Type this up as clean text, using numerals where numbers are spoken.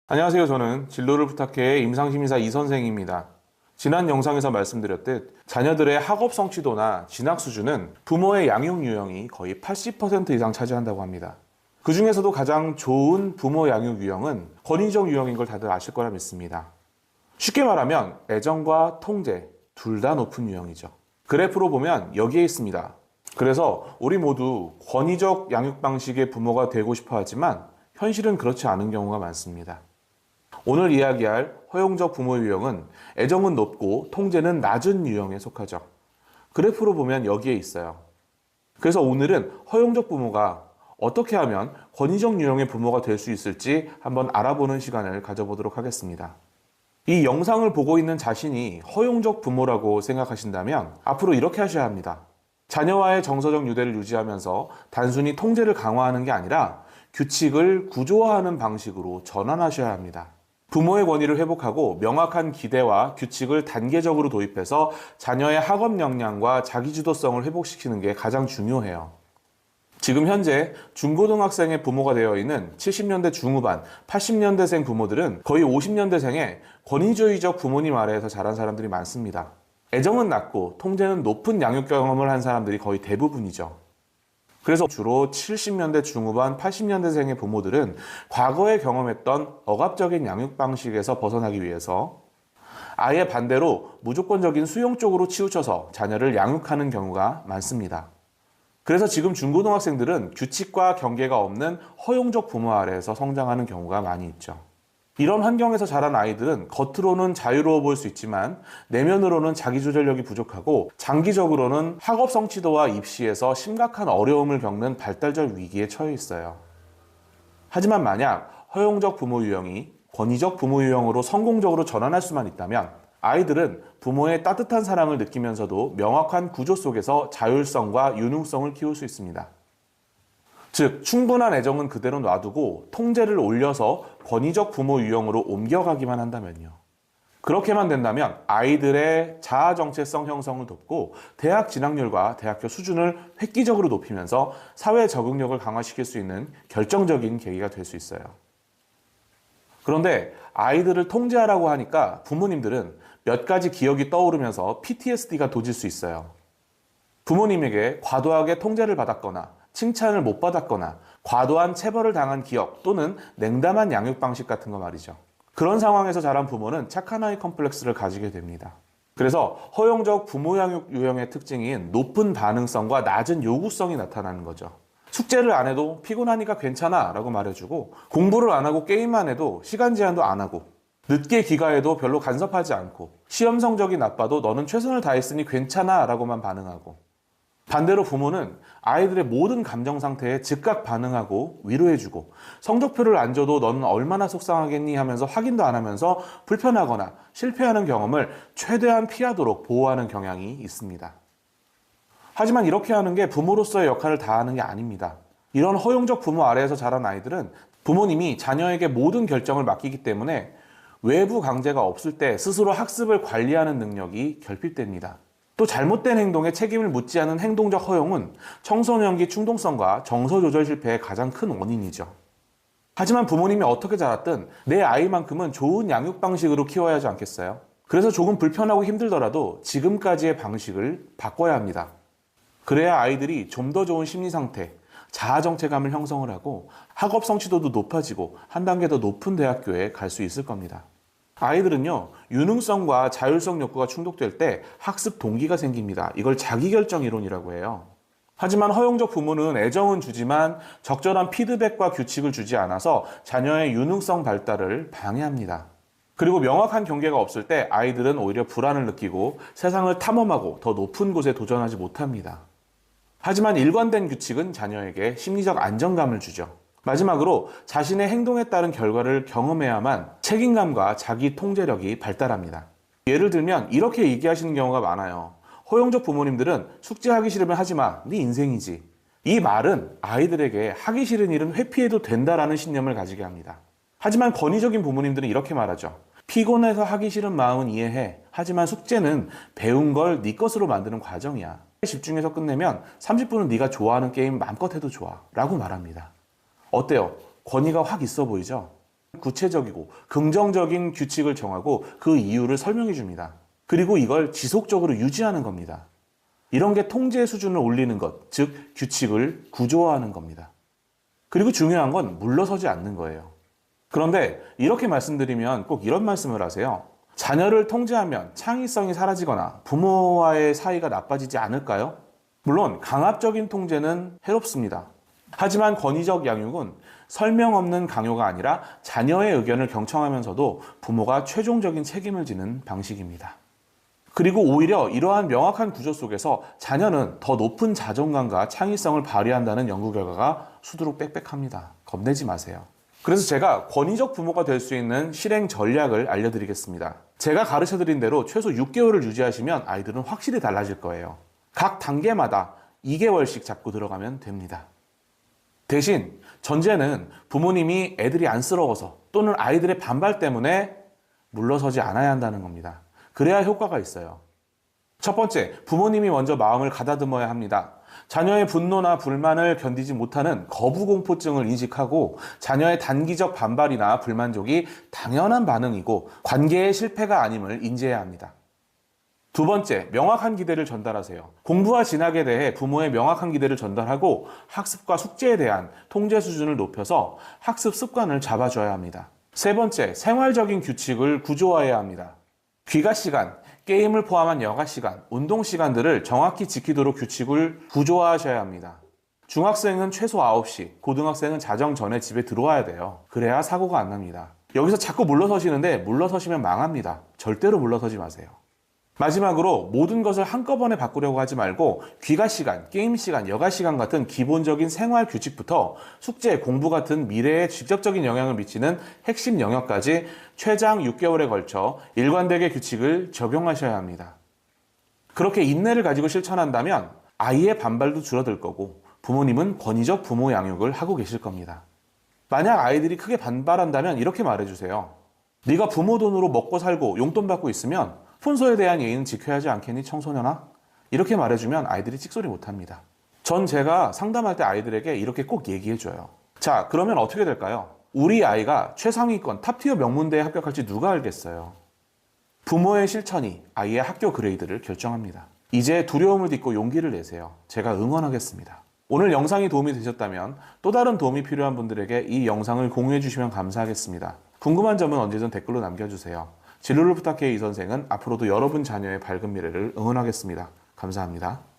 안녕하세요. 저는 진로를 부탁해 임상심의사 이선생입니다. 지난 영상에서 말씀드렸듯 자녀들의 학업 성취도나 진학 수준은 부모의 양육 유형이 거의 80% 이상 차지한다고 합니다. 그 중에서도 가장 좋은 부모 양육 유형은 권위적 유형인 걸 다들 아실 거라 믿습니다. 쉽게 말하면 애정과 통제 둘 다 높은 유형이죠. 그래프로 보면 여기에 있습니다. 그래서 우리 모두 권위적 양육 방식의 부모가 되고 싶어 하지만 현실은 그렇지 않은 경우가 많습니다. 오늘 이야기할 허용적 부모 유형은 애정은 높고 통제는 낮은 유형에 속하죠. 그래프로 보면 여기에 있어요. 그래서 오늘은 허용적 부모가 어떻게 하면 권위적 유형의 부모가 될 수 있을지 한번 알아보는 시간을 가져보도록 하겠습니다. 이 영상을 보고 있는 자신이 허용적 부모라고 생각하신다면 앞으로 이렇게 하셔야 합니다. 자녀와의 정서적 유대를 유지하면서 단순히 통제를 강화하는 게 아니라 규칙을 구조화하는 방식으로 전환하셔야 합니다. 부모의 권위를 회복하고 명확한 기대와 규칙을 단계적으로 도입해서 자녀의 학업 역량과 자기주도성을 회복시키는 게 가장 중요해요. 지금 현재 중고등학생의 부모가 되어 있는 70년대 중후반, 80년대생 부모들은 거의 50년대생의 권위주의적 부모님 아래에서 자란 사람들이 많습니다. 애정은 낮고 통제는 높은 양육 경험을 한 사람들이 거의 대부분이죠. 그래서 주로 70년대 중후반, 80년대생의 부모들은 과거에 경험했던 억압적인 양육 방식에서 벗어나기 위해서 아예 반대로 무조건적인 수용 쪽으로 치우쳐서 자녀를 양육하는 경우가 많습니다. 그래서 지금 중고등학생들은 규칙과 경계가 없는 허용적 부모 아래에서 성장하는 경우가 많이 있죠. 이런 환경에서 자란 아이들은 겉으로는 자유로워 보일 수 있지만 내면으로는 자기조절력이 부족하고 장기적으로는 학업 성취도와 입시에서 심각한 어려움을 겪는 발달적 위기에 처해 있어요. 하지만 만약 허용적 부모 유형이 권위적 부모 유형으로 성공적으로 전환할 수만 있다면 아이들은 부모의 따뜻한 사랑을 느끼면서도 명확한 구조 속에서 자율성과 융통성을 키울 수 있습니다. 즉, 충분한 애정은 그대로 놔두고 통제를 올려서 권위적 부모 유형으로 옮겨가기만 한다면요. 그렇게만 된다면 아이들의 자아 정체성 형성을 돕고 대학 진학률과 대학교 수준을 획기적으로 높이면서 사회 적응력을 강화시킬 수 있는 결정적인 계기가 될 수 있어요. 그런데 아이들을 통제하라고 하니까 부모님들은 몇 가지 기억이 떠오르면서 PTSD가 도질 수 있어요. 부모님에게 과도하게 통제를 받았거나 칭찬을 못 받았거나 과도한 체벌을 당한 기억 또는 냉담한 양육 방식 같은 거 말이죠. 그런 상황에서 자란 부모는 착한 아이 컴플렉스를 가지게 됩니다. 그래서 허용적 부모 양육 유형의 특징인 높은 반응성과 낮은 요구성이 나타나는 거죠. 숙제를 안 해도 피곤하니까 괜찮아 라고 말해주고 공부를 안 하고 게임만 해도 시간 제한도 안 하고 늦게 귀가해도 별로 간섭하지 않고 시험 성적이 나빠도 너는 최선을 다했으니 괜찮아 라고만 반응하고 반대로 부모는 아이들의 모든 감정 상태에 즉각 반응하고 위로해주고 성적표를 안 줘도 너는 얼마나 속상하겠니 하면서 확인도 안 하면서 불편하거나 실패하는 경험을 최대한 피하도록 보호하는 경향이 있습니다. 하지만 이렇게 하는 게 부모로서의 역할을 다하는 게 아닙니다. 이런 허용적 부모 아래에서 자란 아이들은 부모님이 자녀에게 모든 결정을 맡기기 때문에 외부 강제가 없을 때 스스로 학습을 관리하는 능력이 결핍됩니다. 또 잘못된 행동에 책임을 묻지 않은 행동적 허용은 청소년기 충동성과 정서 조절 실패의 가장 큰 원인이죠. 하지만 부모님이 어떻게 자랐든 내 아이만큼은 좋은 양육 방식으로 키워야 하지 않겠어요? 그래서 조금 불편하고 힘들더라도 지금까지의 방식을 바꿔야 합니다. 그래야 아이들이 좀 더 좋은 심리 상태, 자아 정체감을 형성을 하고 학업 성취도도 높아지고 한 단계 더 높은 대학교에 갈 수 있을 겁니다. 아이들은요, 유능성과 자율성 욕구가 충족될 때 학습 동기가 생깁니다. 이걸 자기결정 이론이라고 해요. 하지만 허용적 부모는 애정은 주지만 적절한 피드백과 규칙을 주지 않아서 자녀의 유능성 발달을 방해합니다. 그리고 명확한 경계가 없을 때 아이들은 오히려 불안을 느끼고 세상을 탐험하고 더 높은 곳에 도전하지 못합니다. 하지만 일관된 규칙은 자녀에게 심리적 안정감을 주죠. 마지막으로 자신의 행동에 따른 결과를 경험해야만 책임감과 자기 통제력이 발달합니다. 예를 들면 이렇게 얘기하시는 경우가 많아요. 허용적 부모님들은 숙제하기 싫으면 하지 마. 네 인생이지. 이 말은 아이들에게 하기 싫은 일은 회피해도 된다라는 신념을 가지게 합니다. 하지만 권위적인 부모님들은 이렇게 말하죠. 피곤해서 하기 싫은 마음은 이해해. 하지만 숙제는 배운 걸 네 것으로 만드는 과정이야. 집중해서 끝내면 30분은 네가 좋아하는 게임 마음껏 해도 좋아. 라고 말합니다. 어때요? 권위가 확 있어 보이죠? 구체적이고 긍정적인 규칙을 정하고 그 이유를 설명해 줍니다. 그리고 이걸 지속적으로 유지하는 겁니다. 이런 게 통제 수준을 올리는 것, 즉 규칙을 구조화하는 겁니다. 그리고 중요한 건 물러서지 않는 거예요. 그런데 이렇게 말씀드리면 꼭 이런 말씀을 하세요. 자녀를 통제하면 창의성이 사라지거나 부모와의 사이가 나빠지지 않을까요? 물론 강압적인 통제는 해롭습니다. 하지만 권위적 양육은 설명 없는 강요가 아니라 자녀의 의견을 경청하면서도 부모가 최종적인 책임을 지는 방식입니다. 그리고 오히려 이러한 명확한 구조 속에서 자녀는 더 높은 자존감과 창의성을 발휘한다는 연구 결과가 수두룩 빽빽합니다. 겁내지 마세요. 그래서 제가 권위적 부모가 될 수 있는 실행 전략을 알려드리겠습니다. 제가 가르쳐드린 대로 최소 6개월을 유지하시면 아이들은 확실히 달라질 거예요. 각 단계마다 2개월씩 잡고 들어가면 됩니다. 대신 전제는 부모님이 애들이 안쓰러워서 또는 아이들의 반발 때문에 물러서지 않아야 한다는 겁니다. 그래야 효과가 있어요. 첫 번째, 부모님이 먼저 마음을 가다듬어야 합니다. 자녀의 분노나 불만을 견디지 못하는 거부공포증을 인식하고 자녀의 단기적 반발이나 불만족이 당연한 반응이고 관계의 실패가 아님을 인지해야 합니다. 두 번째, 명확한 기대를 전달하세요. 공부와 진학에 대해 부모의 명확한 기대를 전달하고 학습과 숙제에 대한 통제 수준을 높여서 학습 습관을 잡아줘야 합니다. 세 번째, 생활적인 규칙을 구조화해야 합니다. 귀가 시간, 게임을 포함한 여가 시간, 운동 시간들을 정확히 지키도록 규칙을 구조화하셔야 합니다. 중학생은 최소 9시, 고등학생은 자정 전에 집에 들어와야 돼요. 그래야 사고가 안 납니다. 여기서 자꾸 물러서시는데 물러서시면 망합니다. 절대로 물러서지 마세요. 마지막으로 모든 것을 한꺼번에 바꾸려고 하지 말고 귀가 시간, 게임 시간, 여가 시간 같은 기본적인 생활 규칙부터 숙제, 공부 같은 미래에 직접적인 영향을 미치는 핵심 영역까지 최장 6개월에 걸쳐 일관되게 규칙을 적용하셔야 합니다. 그렇게 인내를 가지고 실천한다면 아이의 반발도 줄어들 거고 부모님은 권위적 부모 양육을 하고 계실 겁니다. 만약 아이들이 크게 반발한다면 이렇게 말해주세요. 네가 부모 돈으로 먹고 살고 용돈 받고 있으면 폰소에 대한 예의는 지켜야 하지 않겠니 청소년아? 이렇게 말해주면 아이들이 찍소리 못합니다. 전 제가 상담할 때 아이들에게 이렇게 꼭 얘기해줘요. 자, 그러면 어떻게 될까요? 우리 아이가 최상위권 탑티어 명문대에 합격할지 누가 알겠어요? 부모의 실천이 아이의 학교 그레이드를 결정합니다. 이제 두려움을 딛고 용기를 내세요. 제가 응원하겠습니다. 오늘 영상이 도움이 되셨다면 또 다른 도움이 필요한 분들에게 이 영상을 공유해 주시면 감사하겠습니다. 궁금한 점은 언제든 댓글로 남겨주세요. 진로를 부탁해 이 선생은 앞으로도 여러분 자녀의 밝은 미래를 응원하겠습니다. 감사합니다.